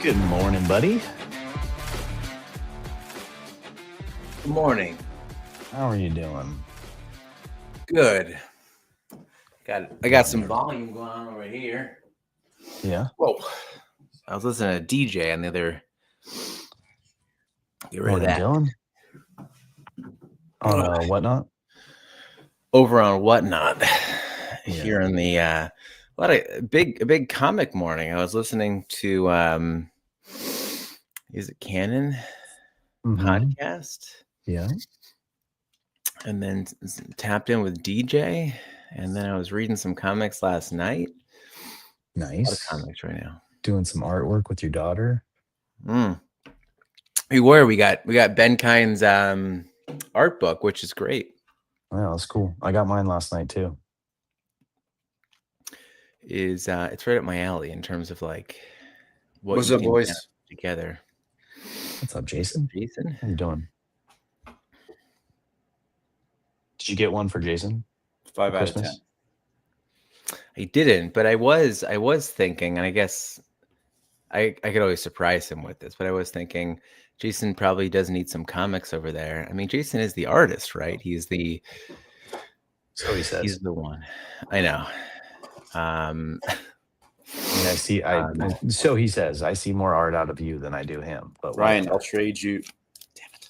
Good morning, buddy. Good morning. How are you doing? Good. I got some volume going on over here. Yeah. Whoa. I was listening to DJ on the other. Get rid Morning, of that. Dylan. On whatnot? Over on Whatnot. Here in the a big comic morning. I was listening to is it Canon podcast? Yeah. And then tapped in with DJ, and then I was reading some comics last night. Nice. A lot of comics right now. Doing some artwork with your daughter. We got Ben Kine's art book, which is great. Wow, that's cool. I got mine last night too. It's right up my alley in terms of like what What's you up, can boys? get together. What's up, Jason? Jason, how you doing? Did you get one for Jason? 5 for out of Christmas? 10. I didn't, but I was thinking, and I guess I could always surprise him with this, but I was thinking Jason probably does need some comics over there. I mean, Jason is the artist, right? He's the So he says. He's the one. I know. I mean, I see. So he says, I see more art out of you than I do him. But Ryan, I'll trade you. Damn it.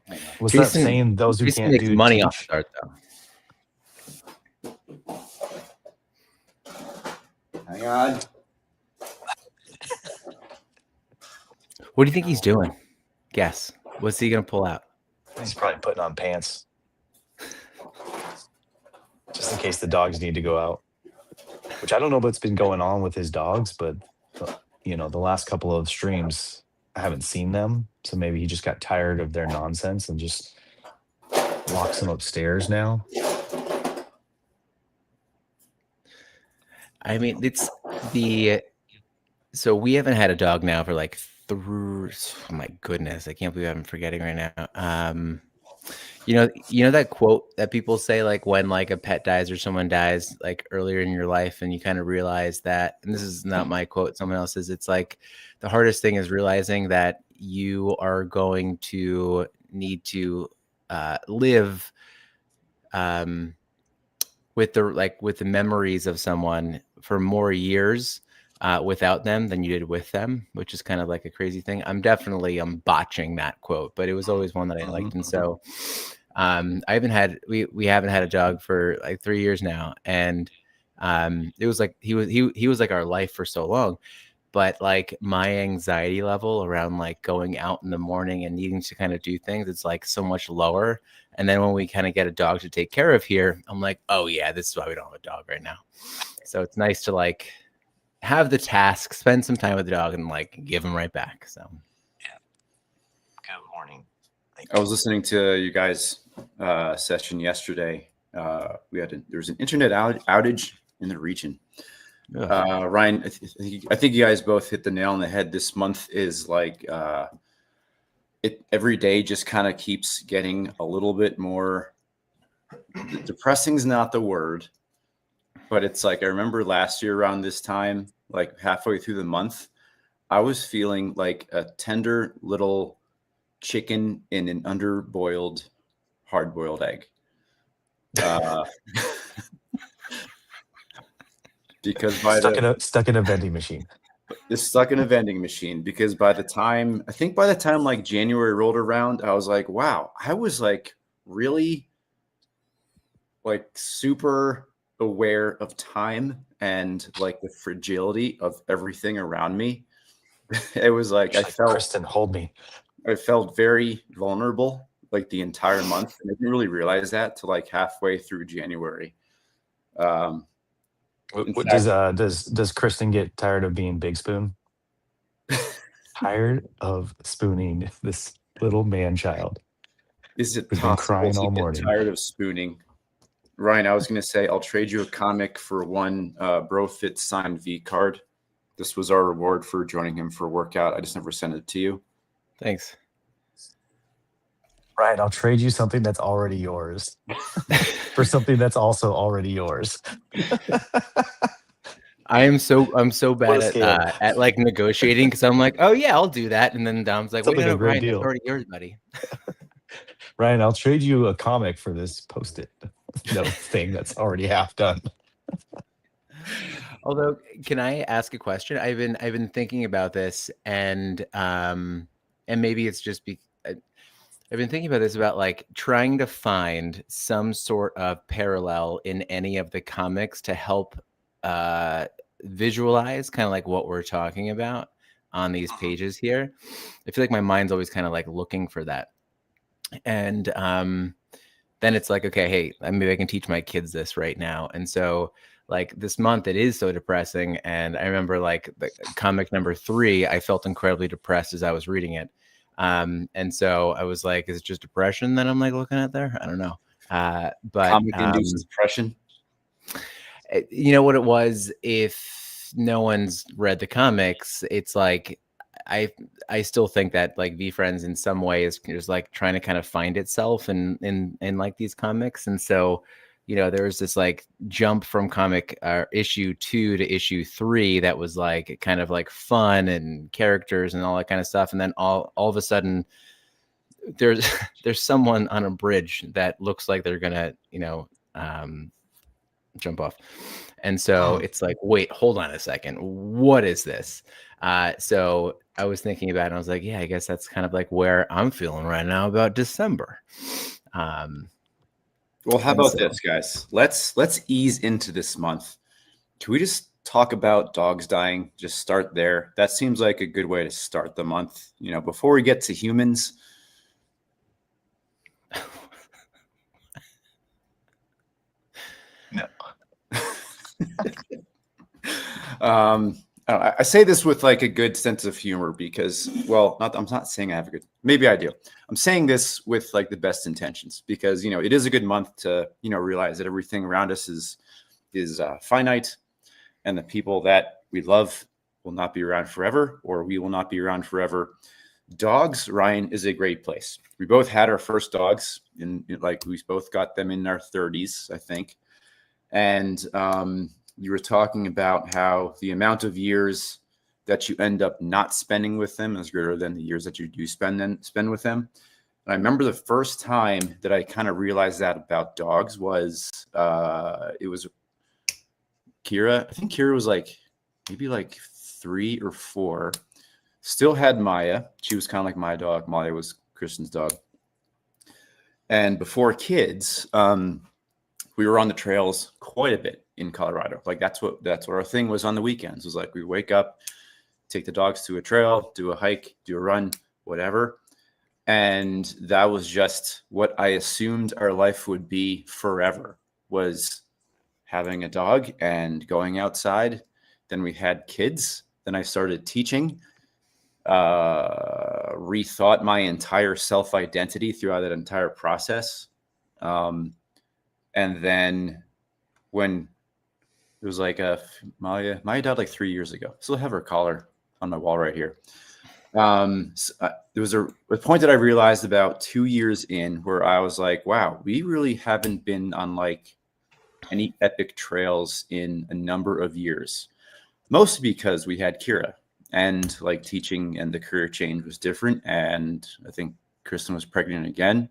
I know. what's Jason- that saying? Those who Jason can't makes do money teach. off his art, though. Hang on. What do you think he's doing? Guess. What's he gonna pull out? He's probably putting on pants, just in case the dogs need to go out. Which I don't know what's been going on with his dogs, but the last couple of streams, I haven't seen them. So maybe he just got tired of their nonsense and just locks them upstairs now. I mean, so we haven't had a dog now for like oh my goodness, I can't believe I'm forgetting right now. You know that quote that people say, like when like a pet dies or someone dies like earlier in your life, and you kind of realize that, and this is not my quote, someone else's, it's like the hardest thing is realizing that you are going to need to live with the memories of someone for more years without them than you did with them, which is kind of like a crazy thing. I'm botching that quote, but it was always one that I liked. And so we haven't had a dog for like 3 years now. And it was like, he was like our life for so long, but like my anxiety level around like going out in the morning and needing to kind of do things, it's like so much lower. And then when we kind of get a dog to take care of here, I'm like, oh yeah, this is why we don't have a dog right now. So it's nice to like have the task, spend some time with the dog, and like give him right back. So yeah. Good morning. I was listening to you guys' session yesterday. There was an internet outage in the region. Ryan, I think you guys both hit the nail on the head. This month is like it every day just kind of keeps getting a little bit more. Depressing is not the word, but it's like I remember last year around this time, like halfway through the month, I was feeling like a tender little chicken in an underboiled, hard-boiled egg. Because stuck in a vending machine. It's stuck in a vending machine because by the time like January rolled around, I was like, wow, I was like really like super aware of time and like the fragility of everything around me. It was like Kristen, hold me. I felt very vulnerable like the entire month, and I didn't really realize that till like halfway through January. Does Kristen get tired of being Big Spoon? Tired of spooning this little man child? Is it We've possible been crying to all get morning. tired of spooning? Ryan, I was going to say I'll trade you a comic for one BroFit signed V card. This was our reward for joining him for a workout. I just never sent it to you. Thanks. Right, I'll trade you something that's already yours for something that's also already yours. I'm so What bad a scam. at like negotiating because I'm like, oh yeah, I'll do that, and then Dom's like, Sounds wait, like no, a no, great Ryan, that's deal. already yours, buddy. Ryan, I'll trade you a comic for this post-it note thing that's already half done. Although, can I ask a question? I've been thinking about this, and maybe it's just I've been thinking about this about like trying to find some sort of parallel in any of the comics to help uh, visualize kind of like what we're talking about on these pages here. I feel like my mind's always kind of like looking for that, and then it's like, okay, hey, maybe I can teach my kids this right now. And so like this month it is so depressing. And I remember like the comic number 3, I felt incredibly depressed as I was reading it. And so I was like, is it just depression that I'm like looking at there? I don't know. But Comic-induced depression. you know what it was? If no one's read the comics, it's like I I still think that like V Friends in some way is like trying to kind of find itself in like these comics, and so there was this like jump from comic issue 2 to issue 3 that was like kind of like fun and characters and all that kind of stuff, and then all of a sudden there's there's someone on a bridge that looks like they're gonna jump off. And so it's like, wait, hold on a second. What is this? So I was thinking about it and I was like, yeah, I guess that's kind of like where I'm feeling right now about December. Well, how about this, guys? Let's ease into this month. Can we just talk about dogs dying? Just start there. That seems like a good way to start the month. Before we get to humans. No. I say this with like a good sense of humor because, well, I'm not saying I have a good, maybe I do. I'm saying this with like the best intentions because, it is a good month to, realize that everything around us is finite, and the people that we love will not be around forever, or we will not be around forever. Dogs, Ryan, is a great place. We both had our first dogs like we both got them in our 30s, I think. And, you were talking about how the amount of years that you end up not spending with them is greater than the years that you do spend with them. And I remember the first time that I kind of realized that about dogs was it was Kira. I think Kira was like maybe like 3 or 4. Still had Maya. She was kind of like my dog. Maya was Kristen's dog. And before kids, we were on the trails quite a bit in Colorado. Like that's what our thing was on the weekends. It was like we wake up, take the dogs to a trail, do a hike, do a run, whatever. And that was just what I assumed our life would be forever, was having a dog and going outside. Then we had kids. Then I started teaching, rethought my entire self-identity throughout that entire process. And then when it was like Maya died like 3 years ago. Still have her collar on my wall right here. There was a point that I realized about 2 years in where I was like, wow, we really haven't been on like any epic trails in a number of years. Mostly because we had Kira, and like teaching and the career change was different. And I think Kristen was pregnant again.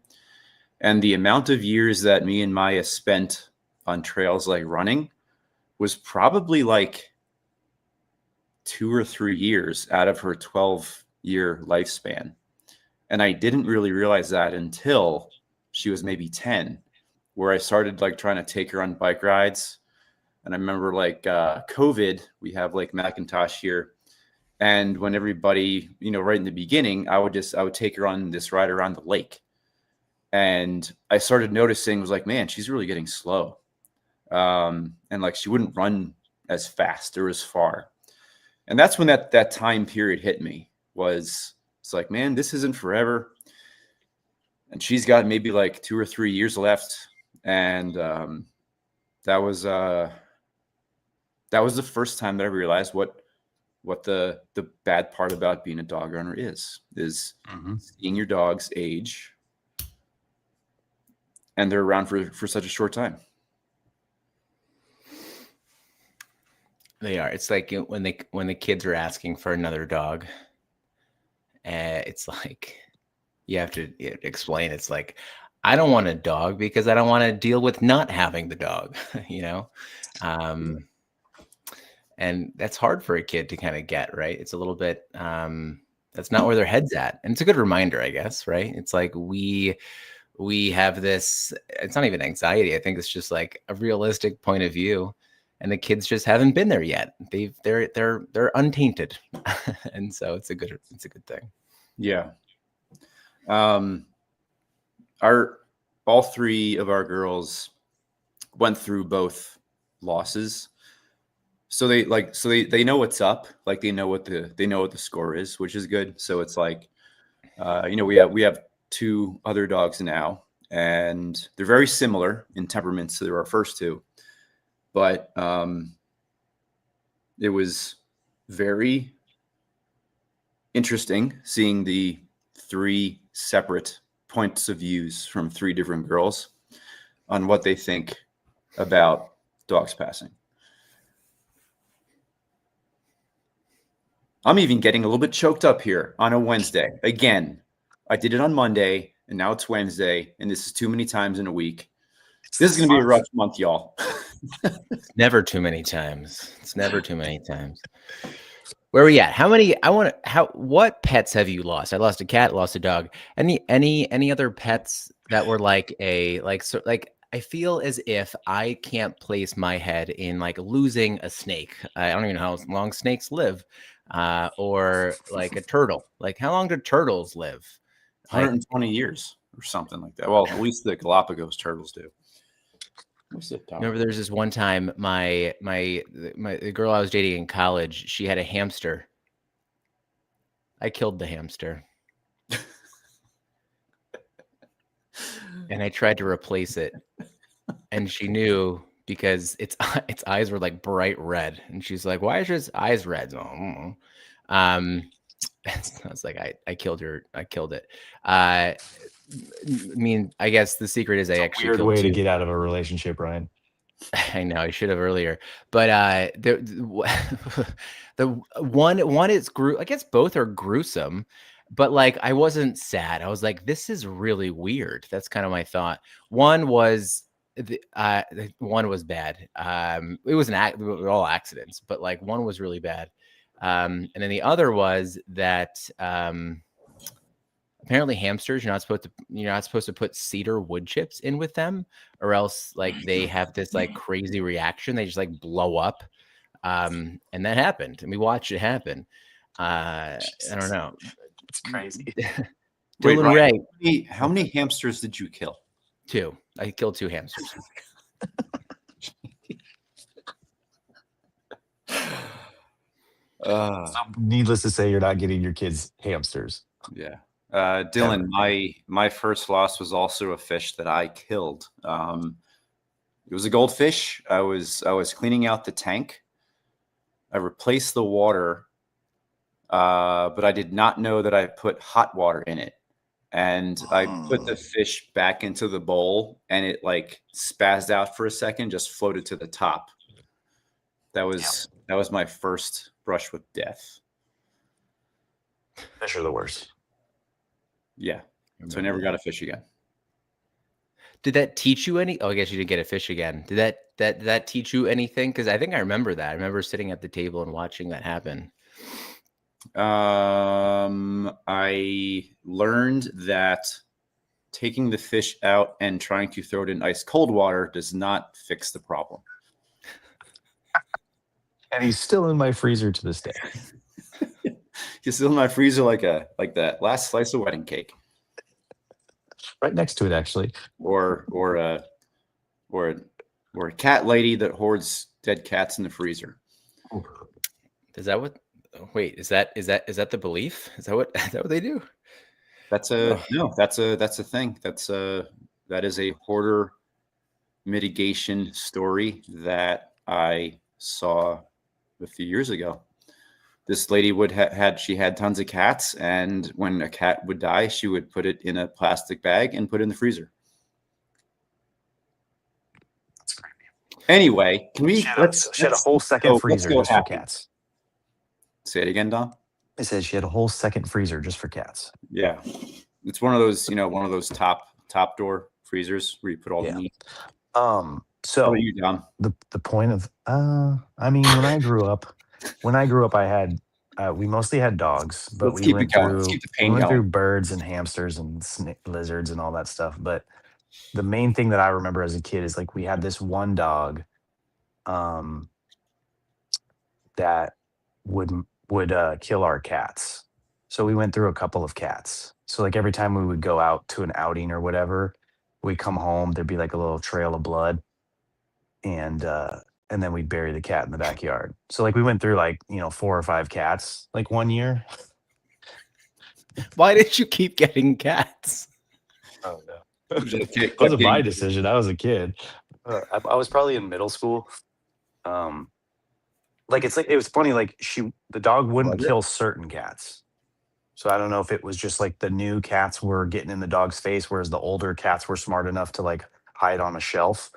And the amount of years that me and Maya spent on trails like running was probably like 2 or 3 years out of her 12-year lifespan. And I didn't really realize that until she was maybe 10, where I started like trying to take her on bike rides. And I remember like COVID, we have like Macintosh here. And when everybody, right in the beginning, I would take her on this ride around the lake. And I started noticing, was like, man, she's really getting slow. And like she wouldn't run as fast or as far. And that's when that time period hit me. It's like, man, this isn't forever. And she's got maybe like 2 or 3 years left. And that was the first time that I realized what the bad part about being a dog owner is seeing your dog's age, and they're around for such a short time. They are. It's like when the kids are asking for another dog, it's like you have to explain. It's like, I don't want a dog because I don't want to deal with not having the dog, you know? And that's hard for a kid to kind of get, right? It's a little bit, that's not where their head's at. And it's a good reminder, I guess, right? It's like we have this, it's not even anxiety. I think it's just like a realistic point of view. And the kids just haven't been there yet. They're untainted. And so it's a good thing. Yeah. All three of our girls went through both losses. So they know what's up. Like they know what the score is, which is good. So it's like, we have two other dogs now, and they're very similar in temperaments. So they're our first two, but it was very interesting seeing the three separate points of views from three different girls on what they think about dogs passing. I'm even getting a little bit choked up here on a Wednesday. Again, I did it on Monday, and now it's Wednesday, and this is too many times in a week. This is going to be a rough month, y'all. It's never too many times. It's never too many times. Where are we at? What pets have you lost? I lost a cat, lost a dog. Any other pets that were like I feel as if I can't place my head in like losing a snake. I don't even know how long snakes live. Or like a turtle. Like, how long do turtles live? 120 years or something like that. Well, at least the Galapagos turtles do. Remember, there's this one time the girl I was dating in college, she had a hamster. I killed the hamster. And I tried to replace it. And she knew, because its eyes were like bright red. And she's like, "Why is his eyes red?" I was like, I killed her. I killed it. I mean, I guess the secret is I actually Weird killed way to two. get out of a relationship, Ryan. I know I should have earlier, but the one is I guess both are gruesome, but like I wasn't sad. I was like, this is really weird. That's kind of my thought. One was one was bad. It was they were all accidents, but like one was really bad. And then the other was that apparently hamsters, you're not supposed to put cedar wood chips in with them, or else like they have this like crazy reaction. They just like blow up. And that happened, and we watched it happen. I don't know. It's crazy. Dylan Ray. How many hamsters did you kill? 2. I killed 2 hamsters. So needless to say, you're not getting your kids hamsters. Yeah. Dylan, my first loss was also a fish that I killed. It was a goldfish. I was cleaning out the tank. I replaced the water, but I did not know that I put hot water in it. And I put the fish back into the bowl, and it like spazzed out for a second, just floated to the top. That was my first brush with death. Fish are the worst. Yeah. So I never got a fish again. Did that teach you any? Oh, I guess you didn't get a fish again. Did that teach you anything? Because I think I remember that. I remember sitting at the table and watching that happen. I learned that taking the fish out and trying to throw it in ice cold water does not fix the problem. And he's still in my freezer to this day. He's still in my freezer like that last slice of wedding cake. Right next to it, actually. Or a cat lady that hoards dead cats in the freezer. Is that what? Wait, is that the belief? Is that what they do? That's a thing. That is a hoarder mitigation story that I saw a few years ago. This lady had tons of cats, and when a cat would die, she would put it in a plastic bag and put it in the freezer. That's creepy. Anyway, can we She had a whole second freezer just for cats. Say it again, Dom. I said she had a whole second freezer just for cats. Yeah, it's one of those, one of those top door freezers where you put all the meat. So how about you, Dom? the point of I mean, when I grew up, I had we mostly had dogs, but Let's keep it going. Let's keep the pain through going. birds and hamsters and lizards and all that stuff. But the main thing that I remember as a kid is like we had this one dog um that would kill our cats. So we went through a couple of cats. So like every time we would go out to an outing or whatever, we'd come home, there'd be like a little trail of blood, and then we'd bury the cat in the backyard. So like we went through like, 4 or 5 cats like one year. Why did you keep getting cats? Oh no. It wasn't my decision. I was a kid. I was probably in middle school. It was funny. Like the dog wouldn't kill certain cats. So I don't know if it was just like the new cats were getting in the dog's face, whereas the older cats were smart enough to like hide on a shelf.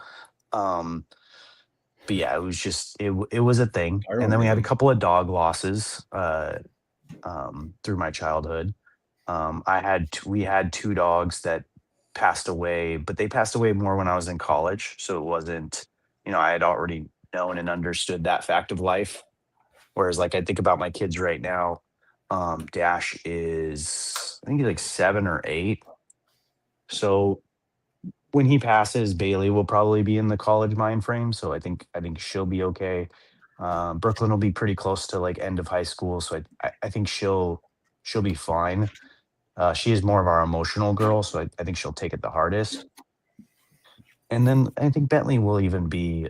But yeah, it was just it was a thing. And then we had a couple of dog losses through my childhood. We had 2 dogs that passed away, but they passed away more when I was in college. So it wasn't, I had already known and understood that fact of life. Whereas like I think about my kids right now, Dash is I think he's like 7 or 8. So when he passes, Bailey will probably be in the college mind frame. So I think she'll be okay. Brooklyn will be pretty close to like end of high school. So I think she'll be fine. She is more of our emotional girl, so I think she'll take it the hardest. And then I think Bentley will even be,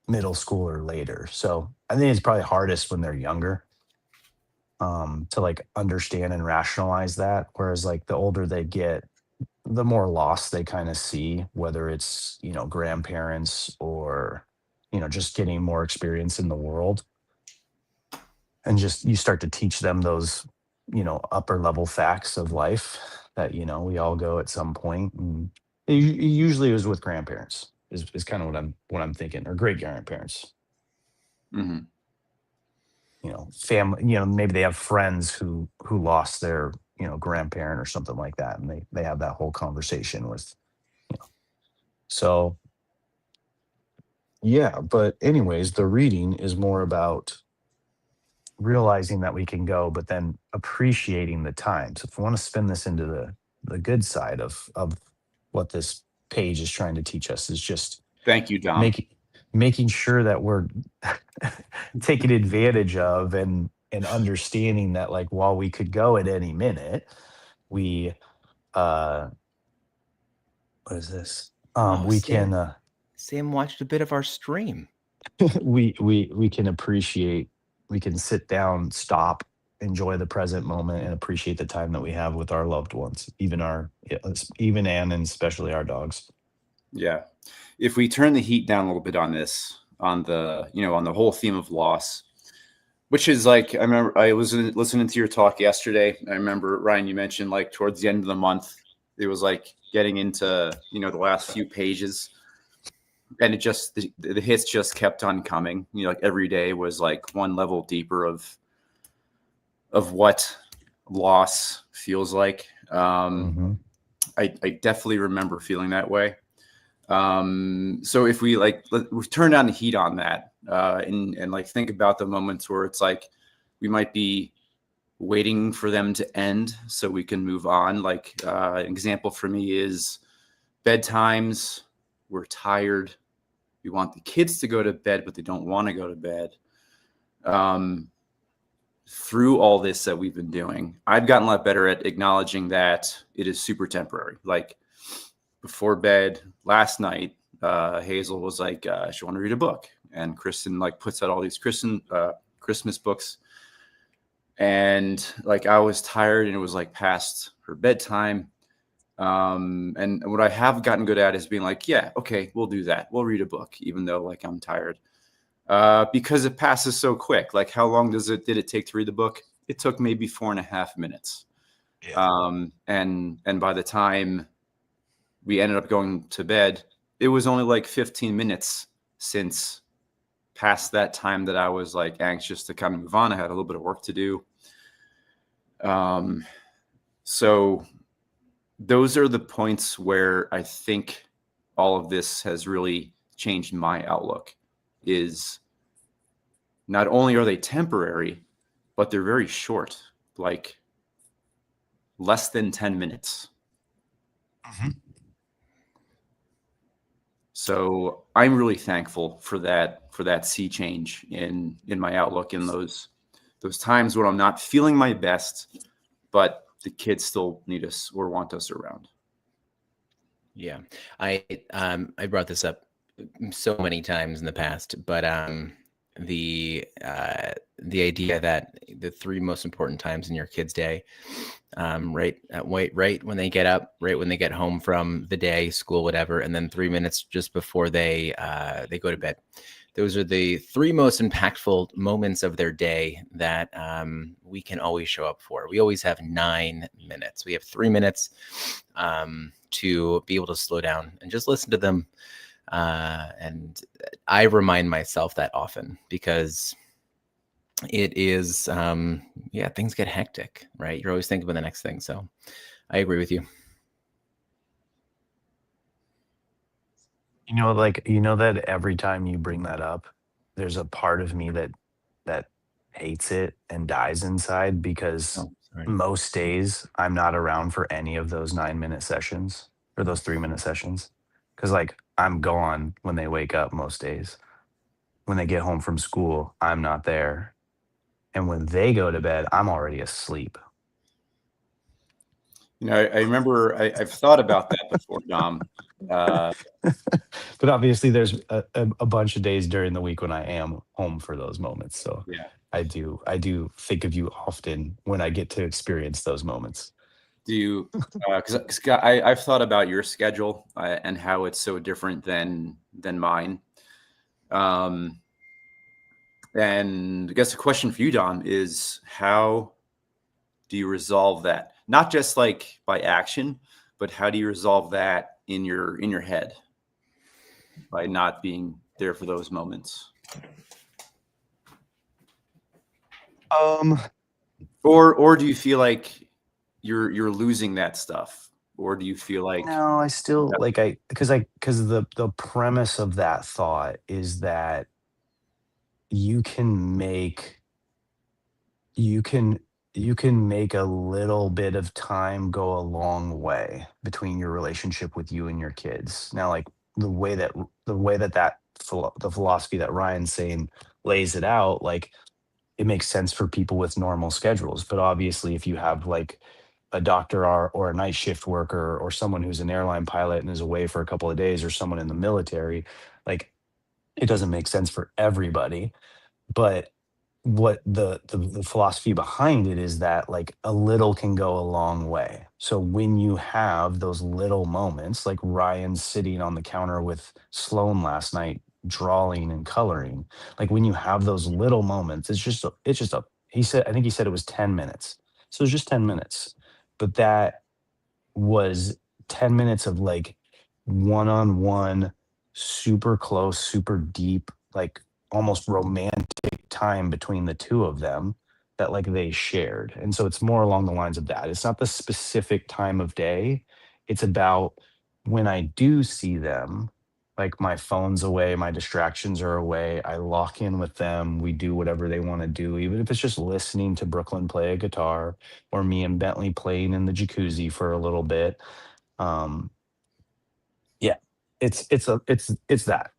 middle school or later. So I think it's probably hardest when they're younger, to like understand and rationalize that. Whereas like the older they get, the more loss they kind of see, whether it's, grandparents or, just getting more experience in the world. And just you start to teach them those, upper level facts of life that, we all go at some point. And it usually was with grandparents is kind of what I'm thinking, or great grandparents. Mm-hmm. Family, maybe they have friends who lost their, grandparent or something like that. And they have that whole conversation with, so yeah. But anyways, the reading is more about realizing that we can go, but then appreciating the time. So if we want to spin this into the good side of what this page is trying to teach us, is just thank you, Dom. Making sure that we're taking advantage of and understanding that like while we could go at any minute, we what is this? We can Sam watched a bit of our stream. we can appreciate, we can sit down, stop, enjoy the present moment, and appreciate the time that we have with our loved ones, even and especially our dogs. Yeah. If we turn the heat down a little bit on this, on the whole theme of loss, which is like, I remember I was listening to your talk yesterday. I remember, Ryan, you mentioned like towards the end of the month, it was like getting into, the last few pages, and it just, the hits just kept on coming. Like every day was like one level deeper of what loss feels like. I definitely remember feeling that way. So if we we turn down the heat on that, and like think about the moments where it's like we might be waiting for them to end so we can move on. Like an example for me is bedtimes. We're tired. We want the kids to go to bed, but they don't want to go to bed. Through all this that we've been doing, I've gotten a lot better at acknowledging that it is super temporary. Like before bed last night, Hazel was like, she wanted to read a book, and Kristen like puts out all these Christmas books, and like I was tired, and it was like past her bedtime. And what I have gotten good at is being like, yeah, okay, we'll do that. We'll read a book, even though like I'm tired, because it passes so quick. Like how long did it take to read the book? It took maybe 4.5 minutes. Yeah. And by the time we ended up going to bed, it was only like 15 minutes since past that time that I was like anxious to kind of move on. I had a little bit of work to do. So those are the points where I think all of this has really changed my outlook. Is not only are they temporary, but they're very short, like less than 10 minutes. Mhm. So I'm really thankful for that sea change in my outlook in those times when I'm not feeling my best, but the kids still need us or want us around. Yeah, I brought this up so many times in the past, but the idea that the three most important times in your kid's day, right when they get up, right when they get home from the day, school, whatever, and then 3 minutes just before they go to bed. Those are the three most impactful moments of their day that we can always show up for. We always have 9 minutes. We have 3 minutes to be able to slow down and just listen to them. And I remind myself that often because it is, things get hectic, right? You're always thinking about the next thing. So I agree with you. That every time you bring that up, there's a part of me that hates it and dies inside because Oh, sorry. most days I'm not around for any of those 9-minute sessions or those 3-minute sessions. Cause like I'm gone when they wake up most days. When they get home from school, I'm not there. And when they go to bed, I'm already asleep. I remember I've thought about that before, Dom. But obviously there's a bunch of days during the week when I am home for those moments. So Yeah. I do think of you often when I get to experience those moments. Do you? Because I've thought about your schedule and how it's so different than mine. And I guess the question for you, Dom, is how do you resolve that? Not just like by action, but how do you resolve that in your head by not being there for those moments? Um Or do you feel like you're losing that stuff? Or do you feel like no, I still like I because the premise of that thought is that you can make you can you can make a little bit of time go a long way between your relationship with you and your kids. Now, like the philosophy that Ryan's saying lays it out, like it makes sense for people with normal schedules. But obviously, if you have like a doctor or a night shift worker or someone who's an airline pilot and is away for a couple of days or someone in the military, like it doesn't make sense for everybody. But what the philosophy behind it is that like a little can go a long way. So when you have those little moments, like Ryan sitting on the counter with Sloan last night, drawing and coloring, like when you have those little moments, it's just a I think he said it was 10 minutes. So it's just 10 minutes. But that was 10 minutes of like one-on-one, super close, super deep, like almost romantic time between the two of them that like they shared. And so it's more along the lines of that. It's not the specific time of day. It's about when I do see them, like my phone's away, my distractions are away. I lock in with them. We do whatever they want to do, even if it's just listening to Brooklyn play a guitar or me and Bentley playing in the jacuzzi for a little bit. Um, yeah, it's that.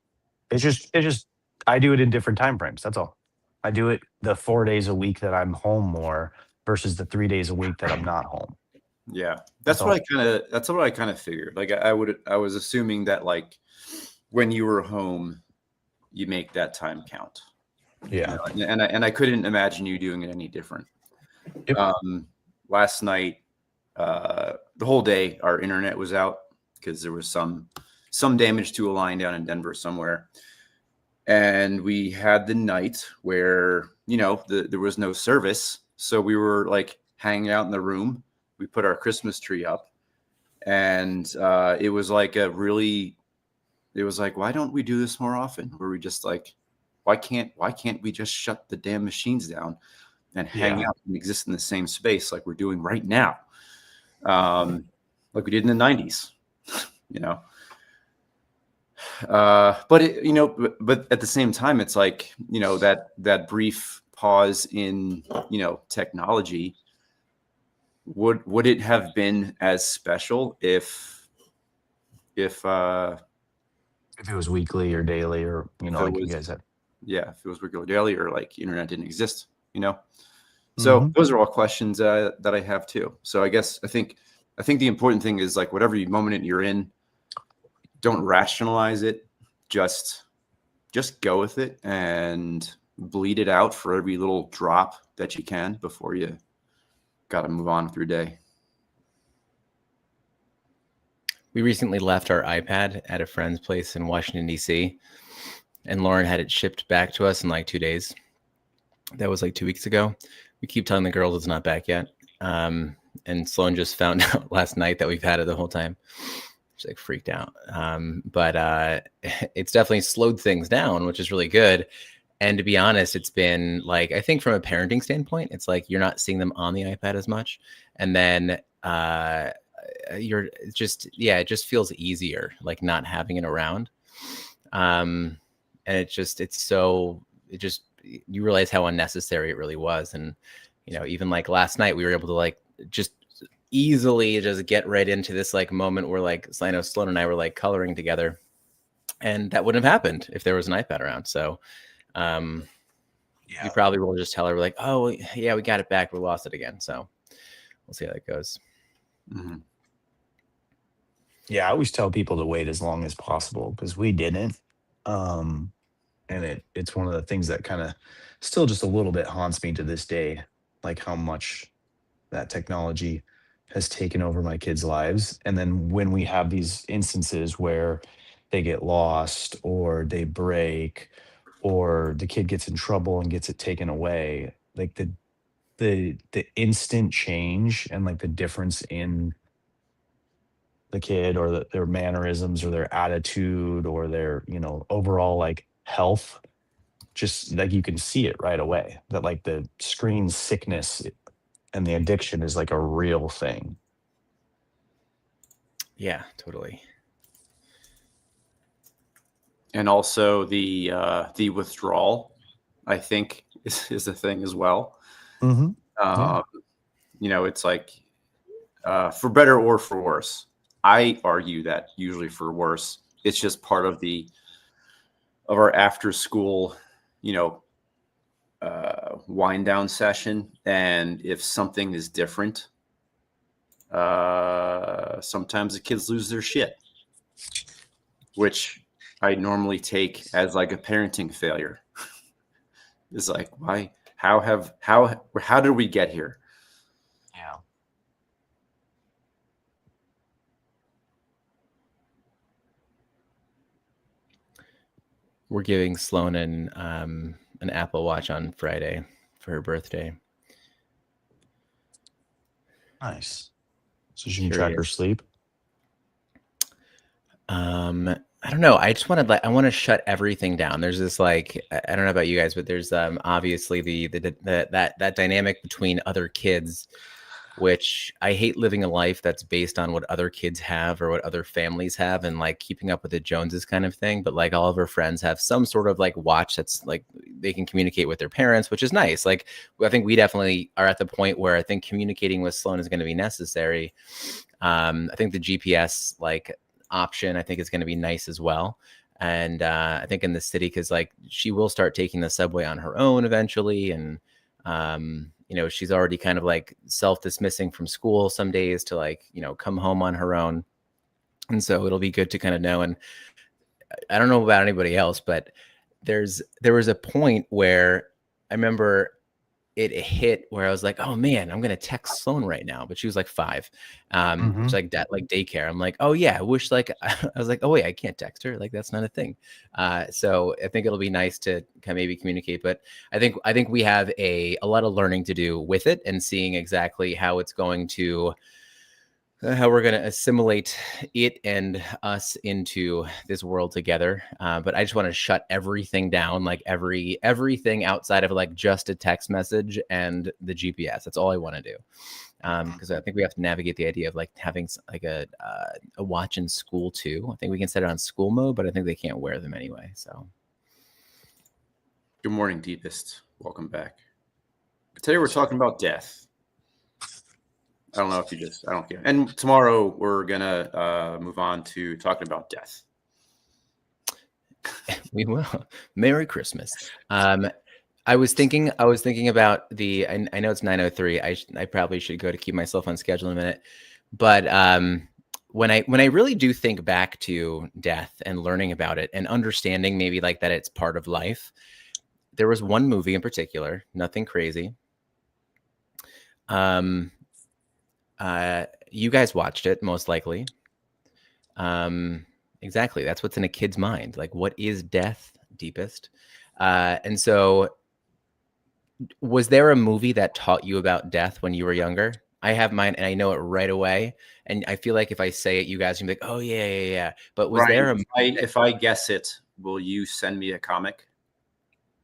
It's just I do it in different time frames. That's all. I do it the 4 days a week that I'm home more versus the 3 days a week that I'm not home. Yeah, That's all. that's what I kind of figured. Like I was assuming that like when you were home, you make that time count. Yeah. And I couldn't imagine you doing it any different. Yep. Last night, the whole day, our internet was out because there was some damage to a line down in Denver somewhere, and we had the night where there was no service, so we were like hanging out in the room. We put our Christmas tree up, and it was like a really it was like, why don't we do this more often? Where we just like, why can't we just shut the damn machines down and hang out and exist in the same space like we're doing right now, like we did in the 90s, you know? But it, you know, but at the same time, it's like, you know, that brief pause in, you know, technology. Would it have been as special if If it was weekly or daily, or if it like you was, guys said. yeah, if it was regular daily, or like internet didn't exist, you know? So those are all questions that I have too. So I guess I think the important thing is like whatever moment you're in, don't rationalize it. Just go with it and bleed it out for every little drop that you can before you got to move on with your day. We recently left our iPad at a friend's place in Washington, D.C., and Lauren had it shipped back to us in like 2 days. That was like 2 weeks ago. We keep telling the girls it's not back yet. And Sloan just found out last night that we've had it the whole time. She's like freaked out. But it's definitely slowed things down, which is really good. And to be honest, it's been like, I think from a parenting standpoint, it's like you're not seeing them on the iPad as much. And then it just feels easier, like not having it around. And you realize how unnecessary it really was. And, you know, even like last night, we were able to like just easily just get right into this like moment where like I know Sloan and I were like coloring together, and that wouldn't have happened if there was an iPad around. So we probably will just tell her, we're like, oh yeah, we got it back, we lost it again. So we'll see how that goes. Mm-hmm. Yeah, I always tell people to wait as long as possible because we didn't. And it's one of the things that kind of still just a little bit haunts me to this day, like how much that technology has taken over my kids' lives. And then when we have these instances where they get lost or they break or the kid gets in trouble and gets it taken away, like the instant change and like the difference in the kid or their mannerisms or their attitude or their, overall like health, just like you can see it right away that like the screen sickness and the addiction is like a real thing. Yeah, totally. And also the withdrawal, I think, is a thing as well. Yeah. You know, it's like for better or for worse. I argue that usually for worse. It's just part of our after school, wind down session. And if something is different, sometimes the kids lose their shit, which I normally take as like a parenting failure. It's like, why? How did we get here? Yeah. We're giving Sloan an Apple Watch on Friday for her birthday. Nice. So she can track her sleep. I don't know. I just want to I want to shut everything down. There's this like, I don't know about you guys, but there's obviously that dynamic between other kids, which I hate living a life that's based on what other kids have or what other families have and like keeping up with the Joneses kind of thing. But like all of our friends have some sort of like watch that's like they can communicate with their parents, which is nice. Like I think we definitely are at the point where I think communicating with Sloan is going to be necessary. I think the GPS like option I think is going to be nice as well. And I think in the city, because like she will start taking the subway on her own eventually. And she's already kind of like self-dismissing from school some days to like, come home on her own. And so it'll be good to kind of know. And I don't know about anybody else, but there was a point where I remember it hit where I was like, oh man, I'm going to text Sloan right now. But she was like 5, which like that, like daycare. I'm like, oh yeah, I wish like, I was like, oh wait, I can't text her. Like, that's not a thing. So I think it'll be nice to kind of maybe communicate, but I think we have a lot of learning to do with it and seeing exactly how it's going to how we're going to assimilate it and us into this world together. But I just want to shut everything down, like everything outside of like just a text message and the GPS. That's all I want to do. Because I think we have to navigate the idea of like having like a watch in school too. I think we can set it on school mode, but I think they can't wear them anyway. So, Good morning, Deepest. Welcome back. Today we're talking about death. I don't know if you just, I don't care. And tomorrow we're gonna move on to talking about death. we will. Merry Christmas. I was thinking about the. I know it's 9:03. I probably should go to keep myself on schedule in a minute. But when I really do think back to death and learning about it and understanding maybe like that it's part of life, there was one movie in particular, nothing crazy. You guys watched it most likely. Exactly. That's what's in a kid's mind. Like, what is death, Deepest? And so. Was there a movie that taught you about death when you were younger? I have mine and I know it right away. And I feel like if I say it, you guys can be like, oh, yeah. But was Ryan, there if I guess it, will you send me a comic?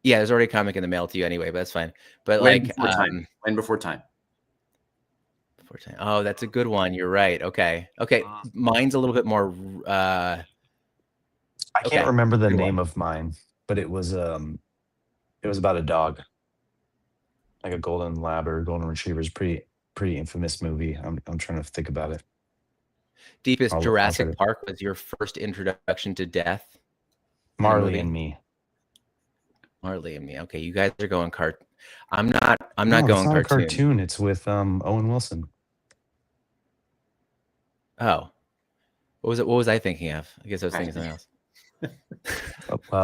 Yeah, there's already a comic in the mail to you anyway, but that's fine. But When like before time. When before time. Before time. Oh, that's a good one. You're right. Okay. Mine's a little bit more I can't remember the name of mine, but it was about a dog. Like a golden lab or golden retriever. Is pretty infamous movie. I'm trying to think about it. Deepest, Jurassic Park was your first introduction to death. Marley and Me. Marley and Me. Okay, you guys are going I'm not going it's not cartoon. A cartoon. It's with Owen Wilson. Oh, what was it? What was I thinking of? I guess I was thinking something else.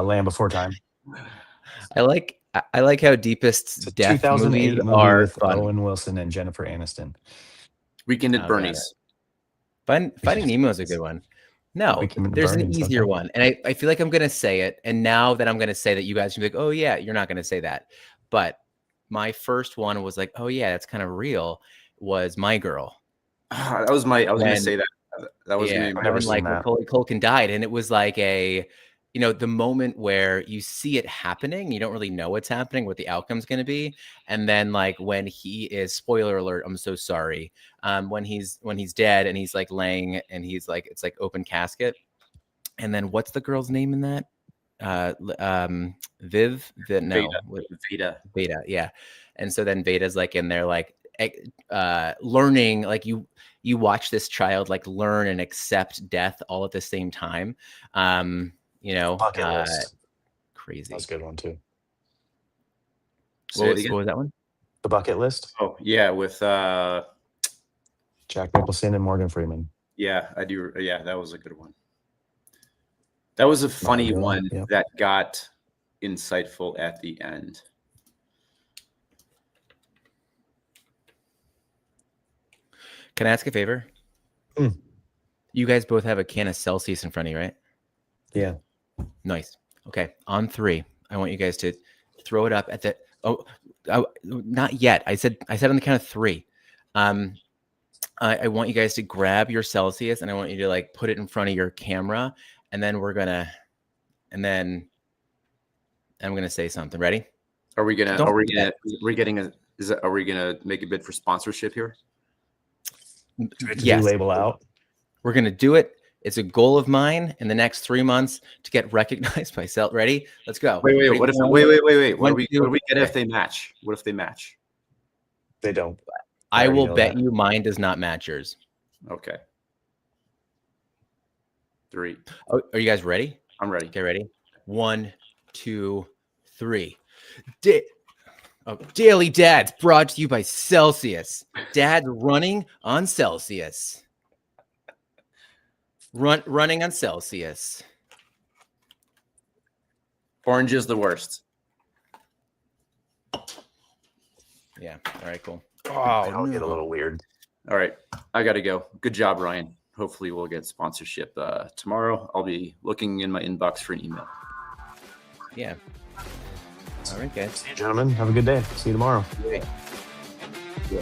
Land Before Time. I like how Deepest's death 2008 movies movie are with fun. Owen Wilson and Jennifer Aniston. Weekend at Bernie's. Finding Nemo is a good one. No, there's an easier one. And I feel like I'm going to say it. And now that I'm going to say that, you guys can be like, oh, yeah, you're not going to say that. But my first one was like, oh, yeah, that's kind of real, was My Girl. I was going to say that. That was I've never seen that. Macaulay Culkin died. And it was like the moment where you see it happening, you don't really know what's happening, what the outcome's going to be. And then like when he is, spoiler alert, I'm so sorry. When he's dead and he's like laying and he's like, it's like open casket. And then what's the girl's name in that? Viv? Veda. Yeah. And so then Veda's like in there, like learning, like you watch this child like learn and accept death all at the same time. Bucket List. Crazy. That's a good one too. What was that one? The Bucket List. Oh yeah, with Jack Nicholson and Morgan Freeman. Yeah, I do. Yeah, that was a good one. That was a funny one that got insightful at the end. Can I ask a favor? You guys both have a can of Celsius in front of you, right? Yeah. Nice. Okay. On 3, I want you guys to throw it up at the. Not yet. I said on the count of 3. I want you guys to grab your Celsius and I want you to like put it in front of your camera, and then I'm gonna say something. Ready? Are we gonna make a bid for sponsorship here? Yes. Label out. We're gonna do it. It's a goal of mine in the next 3 months to get recognized by Celt. Ready? Let's go. Wait. What do we get if they match? What if they match? They don't. I will bet you mine does not match yours. Okay. 3. Oh, are you guys ready? I'm ready. Okay, ready? 1, 2, 3. Daily Dads brought to you by Celsius. Dad running on Celsius. Running on Celsius. Orange is the worst. Yeah. All right, cool. I'll get a little weird. All right. I got to go. Good job, Ryan. Hopefully we'll get sponsorship tomorrow. I'll be looking in my inbox for an email. Yeah. All right, guys. See you, gentlemen. Have a good day. See you tomorrow. Yeah.